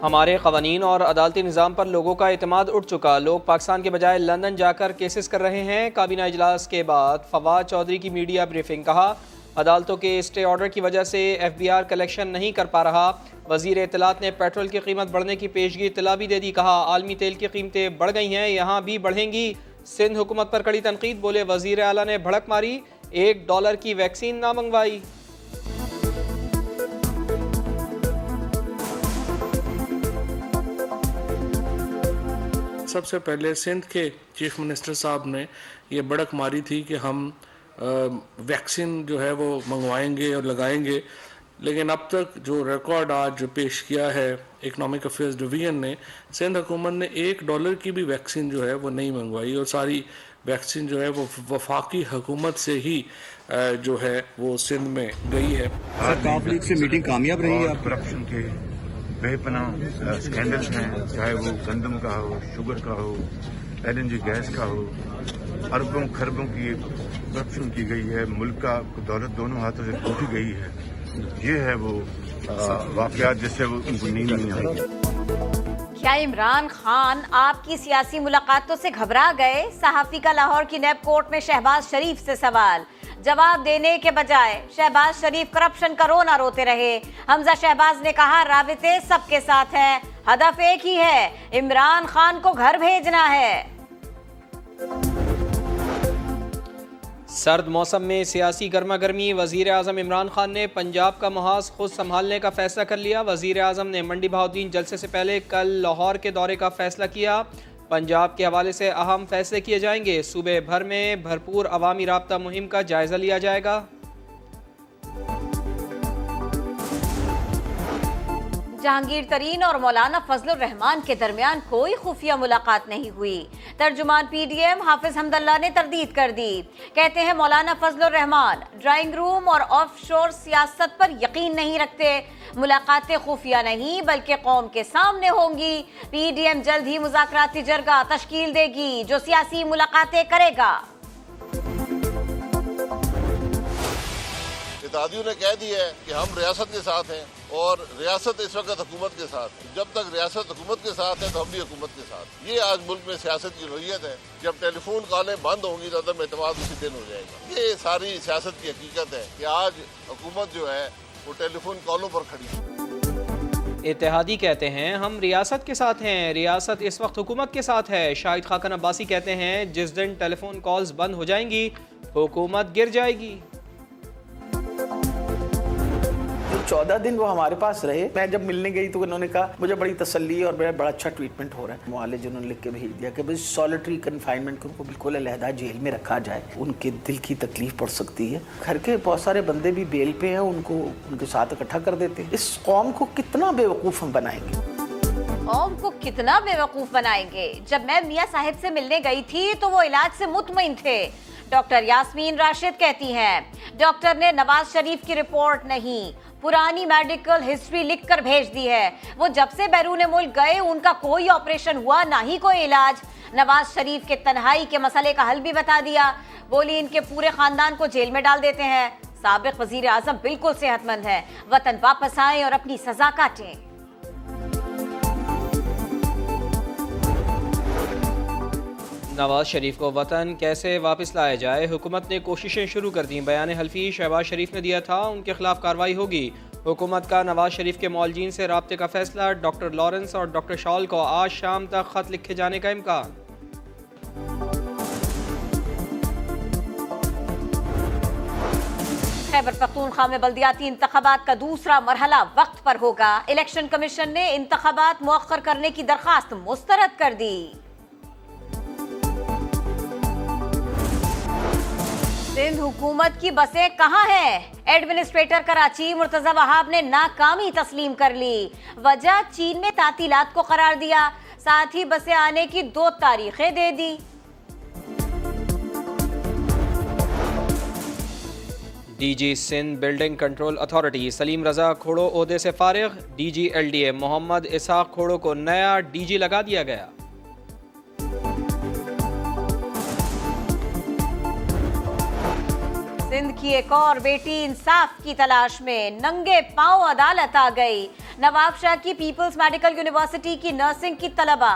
हमारे कवानीन और अदालती निज़ाम पर लोगों का एतमाद उठ चुका। लोग पाकिस्तान के बजाय लंदन जाकर केसेस कर रहे हैं। काबीना इजलास के बाद फवाद चौधरी की मीडिया ब्रीफिंग। कहा, अदालतों के स्टे ऑर्डर की वजह से FBI कलेक्शन नहीं कर पा रहा। वज़ीर इत्तलात ने पेट्रोल की कीमत बढ़ने की पेशगी इत्तला भी दे दी। कहा, आलमी तेल की कीमतें बढ़ गई हैं, यहाँ भी बढ़ेंगी। सिंध हुकूमत पर कड़ी तनकीद। बोले, वज़ीर आला ने भड़क मारी, $1 की वैक्सीन ना मंगवाई। सबसे पहले सिंध के चीफ मिनिस्टर साहब ने ये बढ़क मारी थी कि हम वैक्सीन जो है वो मंगवाएंगे और लगाएंगे, लेकिन अब तक जो रिकॉर्ड आज जो पेश किया है इकोनॉमिक अफेयर्स डिवीजन ने, सिंध हुकूमत ने $1 की भी वैक्सीन जो है वो नहीं मंगवाई और सारी वैक्सीन जो है वो वफाकी हुकूमत से ही जो है वो सिंध में गई है। सर, काफ लीग से मीटिंग कामयाब रही है? करप्शन के बेपनाह स्कैंडल्स हैं, चाहे वो गंदम का हो, शुगर का हो, LNG गैस का हो, अरबों खरबों की करप्शन की गई है, मुल्क का दौलत दोनों हाथों से लूटी गई है। ये है वो वाकयात जिससे वो उनको नींद नहीं आई। क्या इमरान खान आपकी सियासी मुलाकातों से घबरा गए? सहाफी का लाहौर की नैब कोर्ट में शहबाज शरीफ से सवाल। जवाब देने के बजाय शहबाज शरीफ करप्शन का रोना रोते रहे। हमजा शहबाज ने कहा, राबिते सबके साथ हैं, हदफ एक ही है, इमरान खान को घर भेजना है। सर्द मौसम में सियासी गर्मा गर्मी। वज़ीर आज़म इमरान खान ने पंजाब का मुहाज खुद संभालने का फैसला कर लिया। वज़ीर आज़म ने मंडी बहाउद्दीन जलसे से पहले कल लाहौर के दौरे का फैसला किया। पंजाब के हवाले से अहम फैसले किए जाएंगे। सूबे भर में भरपूर अवामी राब्ता मुहिम का जायजा लिया जाएगा। जहांगीर तरीन और मौलाना फजलुर रहमान के दरमियान कोई खुफिया मुलाकात नहीं हुई। तर्जुमान PDM हाफिज हमदल्ला ने तरदीद कर दी। कहते हैं, मौलाना फजलुर रहमान ड्राइंग रूम और ऑफशोर सियासत पर यकीन नहीं रखते। मुलाकातें खुफिया नहीं बल्कि कौम के सामने होंगी। PDM जल्द ही मुज़ाकराती जरगा तश्कील देगी जो सियासी मुलाकातें करेगा। इत्तेहादियों ने कह दिया है कि हम रियासत के साथ हैं और रियासत इस वक्त हुकूमत के साथ है। जब तक रियासत हुकूमत के साथ है तो हम भी हुकूमत के साथ। ये आज मुल्क में सियासत की नोयत है। जब टेलीफोन कॉलें बंद होंगी तो अदम एतमाद उसी दिन हो जाएगा। ये सारी सियासत की हकीकत है कि आज हुकूमत जो है वो टेलीफोन कॉलों पर खड़ी है। इत्तेहादी कहते हैं, हम रियासत के साथ हैं, रियासत इस वक्त हुकूमत के साथ है। शाहिद खाकन अब्बासी कहते हैं, जिस दिन टेलीफोन कॉल्स बंद हो जाएंगी हुकूमत गिर जाएगी। 14 दिन वो हमारे पास रहे। मैं जब मिलने गई तो उन्होंने कहा, मुझे बड़ी तसल्ली और मेरा बड़ा अच्छा ट्रीटमेंट हो रहा है। मुआलिज उन्होंने लिख के भेज दिया कि भाई सॉलिटरी कन्फाइनमेंट को उनको बिल्कुल अलहदा जेल में रखा जाए, उनके दिल की तकलीफ पड़ सकती है। घर के बहुत सारे बंदे भी बेल पे हैं, उनको उनके साथ इकट्ठा कर देते हैं। इस कौम को कितना बेवकूफ़ हम बनाएंगे। कौम को कितना बेवकूफ़ बनाएंगे। जब मैं मियाँ साहिब से मिलने गई थी तो वो इलाज से मुतमईन थे। डॉक्टर यास्मीन राशिद कहती हैं, डॉक्टर ने नवाज शरीफ की रिपोर्ट नहीं, पुरानी मेडिकल हिस्ट्री लिखकर भेज दी है। वो जब से बैरून मुल्क गए उनका कोई ऑपरेशन हुआ, ना ही कोई इलाज। नवाज शरीफ के तन्हाई के मसले का हल भी बता दिया। बोली, इनके पूरे खानदान को जेल में डाल देते हैं। साबिक वजीर आजम बिल्कुल सेहतमंद है, वतन वापस आए और अपनी सजा काटें। नवाज शरीफ को वतन कैसे वापस लाया जाए, हुकूमत ने कोशिशें शुरू कर दी। बयान हल्फी शहबाज शरीफ ने दिया था, उनके खिलाफ कार्रवाई होगी। हुकूमत का नवाज शरीफ के मौलजीन से राब्ते का फैसला। डॉक्टर लॉरेंस और डॉक्टर शॉल को आज शाम तक खत लिखे जाने का इम्कान। खैबर पख्तूनख्वा में बल्दियाती इंतखाबात का दूसरा मरहला वक्त पर होगा। इलेक्शन कमीशन ने इंतखाबात मुअख्खर करने की दरखास्त मुस्तरद कर दी। सिंध हुकूमत की बसें कहाँ हैं? एडमिनिस्ट्रेटर कराची मुर्तजा वहाब ने नाकामी तस्लीम कर ली। वजह चीन में तातीलात को करार दिया, साथ ही बसें आने की 2 तारीखें दे दी। DG Sindh building control authority Saleem Raza Khoro ओहदे से फारिग। DG LDA मोहम्मद इसाक खोड़ो को नया DG लगा दिया गया। सिंध की एक और बेटी इंसाफ की तलाश में नंगे पांव अदालत आ गई। नवाबशाह की पीपल्स मेडिकल यूनिवर्सिटी की नर्सिंग की तलबा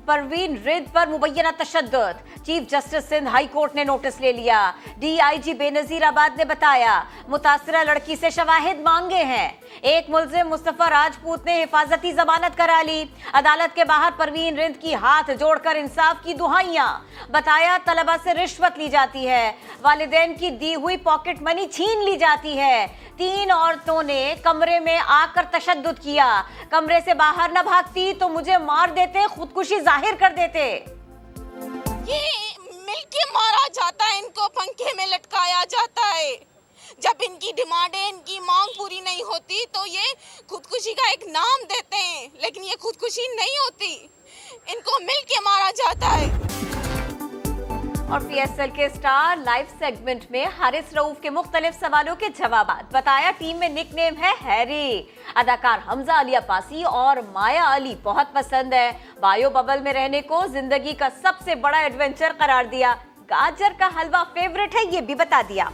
परवीन रिंद पर मुबैना तशद्दुद, chief justice Sindh high court ने नोटिस ले लिया। डीआईजी बेनजीर आबाद ने बताया मुतासरा लड़की से शवाहिद मांगे हैं। एक मुलजिम मुस्तफा राजपूत ने हिफाजती जमानत करा ली। अदालत के बाहर परवीन रिंद की हाथ जोड़कर इंसाफ की दुहाइयां, बताया तलबा से रिश्वत ली जाती है, वालिदैन की दी हुई पॉकेट मनी छीन ली जाती है। 3 औरतों ने कमरे में आकर तशद्दुद किया, कमरे से बाहर न भागती तो मुझे मार देते, खुदकुशी जाहिर कर देते। ये मिलके मारा जाता है, इनको पंखे में लटकाया जाता है। जब इनकी डिमांडें, इनकी मांग पूरी नहीं होती तो ये खुदकुशी का एक नाम देते हैं, लेकिन ये खुदकुशी नहीं होती, इनको मिलके मारा जाता है। और पीएसएल के स्टार लाइव सेगमेंट में हारिस रऊफ के मुख्तलिफ सवालों के जवाब, बताया टीम में निकनेम है हैरी। अदाकार हमजा अली अब्बासी और माया अली बहुत पसंद है। बायो बबल में रहने को जिंदगी का सबसे बड़ा एडवेंचर करार दिया। गाजर का हलवा फेवरेट है, ये भी बता दिया।